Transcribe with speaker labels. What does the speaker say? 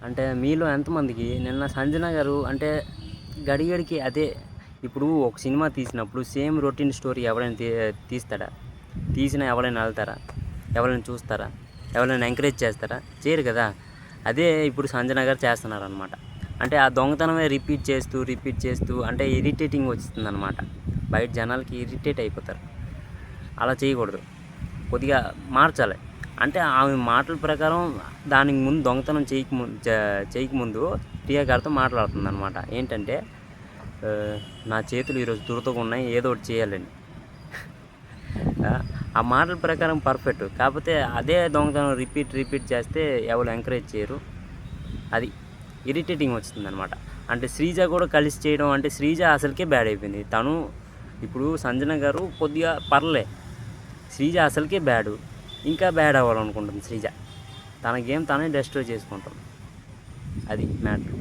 Speaker 1: అంటే మీలో ఎంతమందికి నిన్న సంజన గారు అంటే గడిగడికి అదే ఇప్పుడు ఒక సినిమా తీసినప్పుడు సేమ్ రొటీన్ స్టోరీ ఎవరైనా తీస్తాడా? తీసినా ఎవరైనా వెళ్తారా? ఎవరైనా చూస్తారా? ఎవరైనా ఎంకరేజ్ చేస్తారా? చేయరు కదా. అదే ఇప్పుడు సంజన గారు చేస్తున్నారనమాట. అంటే ఆ దొంగతనమే రిపీట్ చేస్తూ అంటే ఇరిటేటింగ్ వస్తుంది అనమాట. బయట జనాలకి ఇరిటేట్ అయిపోతారు. అలా చేయకూడదు, కొద్దిగా మార్చాలి. అంటే ఆమె మాటల ప్రకారం దానికి ముందు దొంగతనం చేయకముందు ప్రియా గారితో మాట్లాడుతుంది అనమాట. ఏంటంటే నా చేతులు ఈరోజు దురదగా ఉన్నాయి, ఏదో ఒకటి చేయాలని. ఆ మాటల ప్రకారం పర్ఫెక్ట్. కాకపోతే అదే దొంగతనం రిపీట్ చేస్తే ఎవరు ఎంకరేజ్ చేయరు. అది ఇరిటేటింగ్ వస్తుంది అనమాట. అంటే శ్రీజ కూడా కలిసి చేయడం అంటే శ్రీజ అసలుకే బ్యాడ్ అయిపోయింది. తను ఇప్పుడు సంజన గారు కొద్దిగా పర్లే, శ్రీజ అసలుకే బ్యాడు, ఇంకా బ్యాడ్ అవ్వాలనుకుంటుంది శ్రీజ. తన గేమ్ తనే డెస్ట్రాయ్ చేసుకుంటుంది. అది మ్యాటర్.